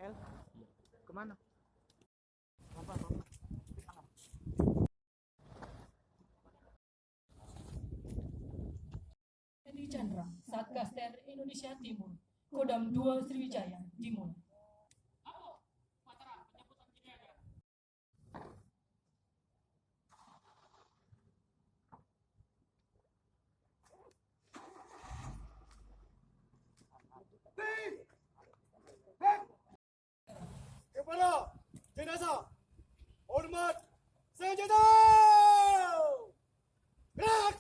El, kemana? Henry Chandra, Satgas TR Indonesia Timur, Kodam 2 Sriwijaya, dimulai. Kepada jenazah, hormat senjata! Gerak!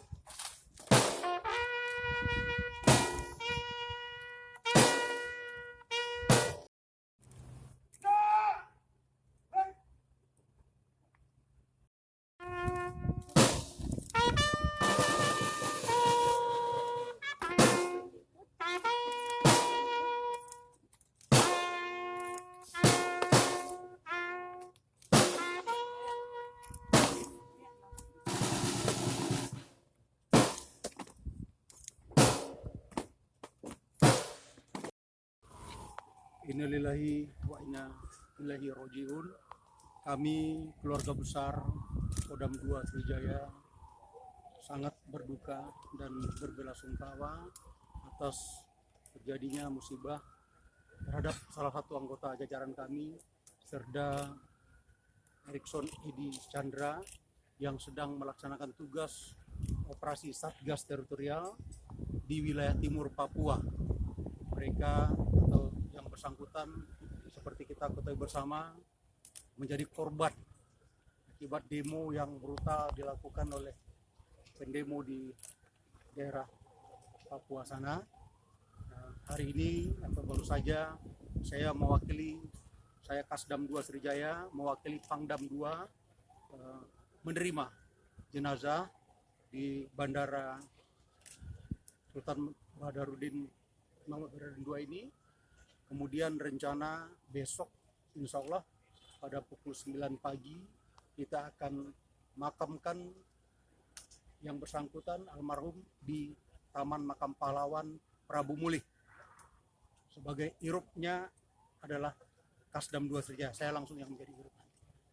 Innalillahi wa inna ilaihi raji'un. Kami keluarga besar Kodam 2 Sriwijaya sangat berduka dan berbelasungkawa atas terjadinya musibah terhadap salah satu anggota jajaran kami, Serda Erikson Edi Chandra, yang sedang melaksanakan tugas operasi Satgas Teritorial di wilayah timur Papua. Mereka atau yang bersangkutan, seperti kita ketahui bersama, menjadi korban akibat demo yang brutal dilakukan oleh pendemo di daerah Papua sana. Hari ini atau baru saja saya Kasdam 2 Sriwijaya mewakili Pangdam 2 menerima jenazah di Bandara Sultan Badarudin Mahmud Badarudin II ini. Kemudian rencana besok insya Allah pada pukul 9 pagi kita akan makamkan yang bersangkutan almarhum di Taman Makam Pahlawan Prabu Mulih. Sebagai irupnya adalah Kasdam 2 Sriwijaya, saya langsung yang menjadi irup.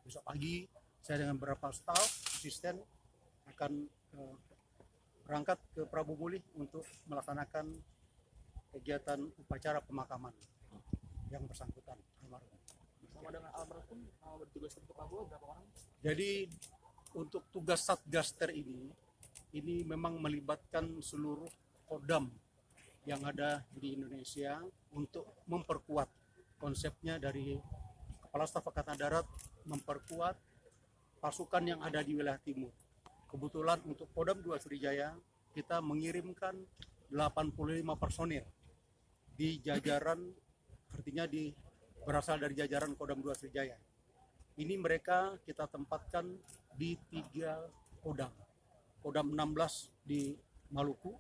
Besok pagi saya dengan beberapa staf asisten akan berangkat ke Prabu Mulih untuk melaksanakan kegiatan upacara pemakaman yang bersangkutan almarhum. Sama dengan almarhum bertugas di Papua berapa orang? Jadi untuk tugas Satgas Ter ini memang melibatkan seluruh kodam yang ada di Indonesia untuk memperkuat konsepnya dari Kepala Staf Angkatan Darat, memperkuat pasukan yang ada di wilayah timur. Kebetulan untuk Kodam 2 Sriwijaya kita mengirimkan 85 personil di jajaran, artinya berasal dari jajaran Kodam 2 Sriwijaya. Ini mereka kita tempatkan di 3 kodam. Kodam 16 di Maluku,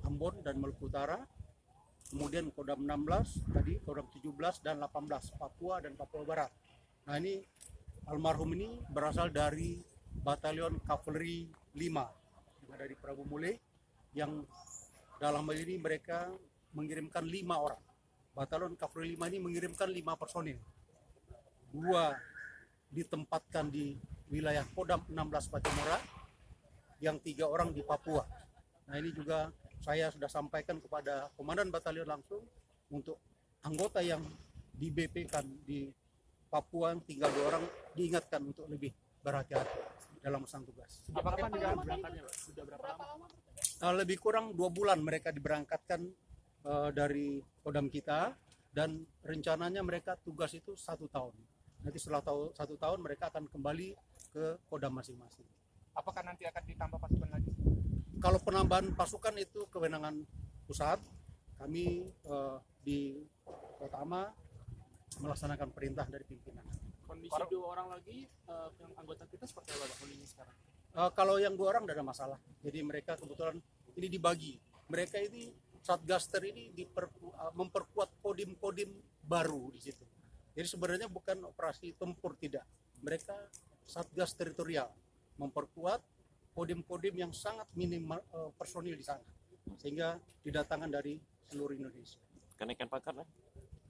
Ambon dan Maluku Utara. Kemudian Kodam 16 tadi, Kodam 17 dan 18 Papua dan Papua Barat. Nah, ini almarhum ini berasal dari Batalion Kavaleri 5 yang ada di Prabu Mulih, yang dalam hal ini mereka mengirimkan 5 orang. Batalion Kavaleri 5 ini mengirimkan 5 personil. 2 ditempatkan di wilayah Kodam 16 Patimura, yang 3 orang di Papua. Nah, ini juga saya sudah sampaikan kepada Komandan Batalion langsung untuk anggota yang di BP-kan di Papua, tinggal 2 orang diingatkan untuk lebih berhati-hati dalam melaksanakan tugas. Apakah berangkatnya sudah berapa lama? Lebih kurang 2 bulan mereka diberangkatkan dari kodam kita, dan rencananya mereka tugas itu 1 tahun. Nanti setelah 1 tahun mereka akan kembali ke kodam masing-masing. Apakah nanti akan ditambah pasukan lagi? Kalau penambahan pasukan itu kewenangan pusat, kami di Kotama melaksanakan perintah dari pimpinan. Kondisi 2 orang lagi yang anggota kita seperti apa kondisinya sekarang? Kalau yang 2 orang tidak ada masalah. Jadi mereka kebetulan ini dibagi. Mereka ini Satgaster ini memperkuat kodim-kodim baru di situ. Jadi sebenarnya bukan operasi tempur, tidak. Mereka Satgas Teritorial memperkuat kodim-kodim yang sangat minim personil di sana, sehingga didatangkan dari seluruh Indonesia. Kenaikan pangkat lah.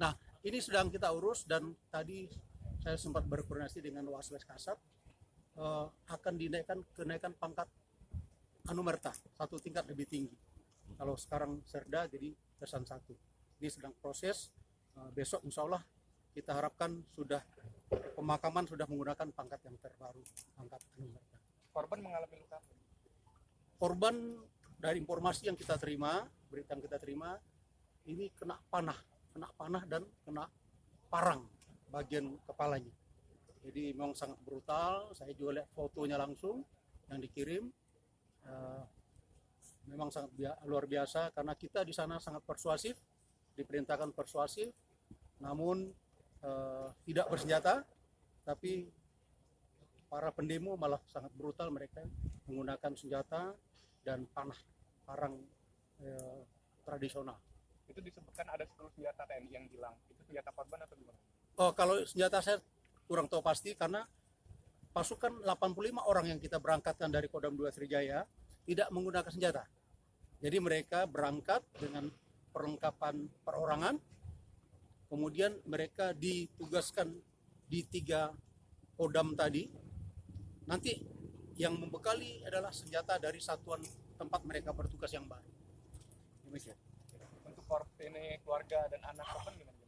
Nah, ini sedang kita urus, dan tadi saya sempat berkoordinasi dengan Waswes Kasat, akan kenaikan pangkat Anumerta, satu tingkat lebih tinggi. Kalau sekarang Serda jadi Sersan 1. Ini sedang proses, besok insya Allah kita harapkan sudah pemakaman sudah menggunakan pangkat yang terbaru, pangkat Anumerta. Korban mengalami luka. Korban dari informasi yang kita terima, berita yang kita terima, ini kena panah dan kena parang bagian kepalanya. Jadi memang sangat brutal. Saya juga lihat fotonya langsung yang dikirim. Memang sangat luar biasa, karena kita di sana sangat persuasif, diperintahkan persuasif, namun tidak bersenjata, tapi para pendemo malah sangat brutal, mereka menggunakan senjata dan panah parang tradisional. Itu disebutkan ada 10 senjata TNI yang hilang. Itu senjata korban atau gimana? Oh, kalau senjata saya kurang tahu pasti, karena pasukan 85 orang yang kita berangkatkan dari Kodam 2 Sriwijaya tidak menggunakan senjata. Jadi mereka berangkat dengan perlengkapan perorangan, kemudian mereka ditugaskan di 3 Kodam tadi. Nanti yang membekali adalah senjata dari satuan tempat mereka bertugas yang baru. Demikian. Untuk ini keluarga dan anak korban gimana?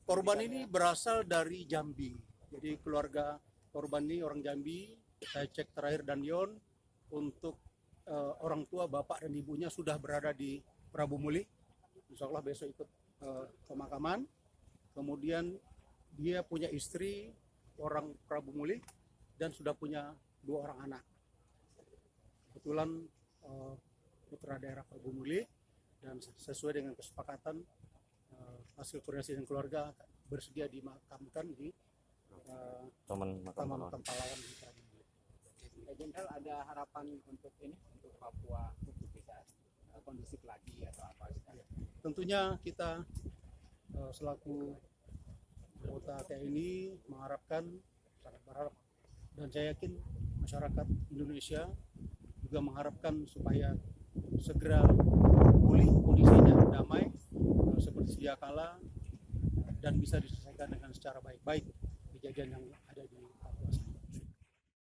Korban ini berasal dari Jambi. Jadi keluarga korban ini orang Jambi. Saya cek terakhir dan Yon, untuk orang tua, bapak dan ibunya sudah berada di Prabu Muli. Insya Allah besok ikut pemakaman. Kemudian dia punya istri orang Prabu Muli dan sudah punya 2 orang anak. Kebetulan putra daerah Prabu Muli, dan sesuai dengan kesepakatan hasil koordinasi dengan keluarga bersedia dimakamkan di Taman Makam Pahlawan di Prabu Muli. Jenderal, ada harapan untuk ini, untuk Papua untuk bisa kondusif lagi atau apa? Tentunya kita selaku anggota TNI mengharapkan, sangat berharap, dan saya yakin masyarakat Indonesia juga mengharapkan supaya segera pulih kondisinya, damai seperti sedia kala, dan bisa diselesaikan dengan secara baik-baik kejadian yang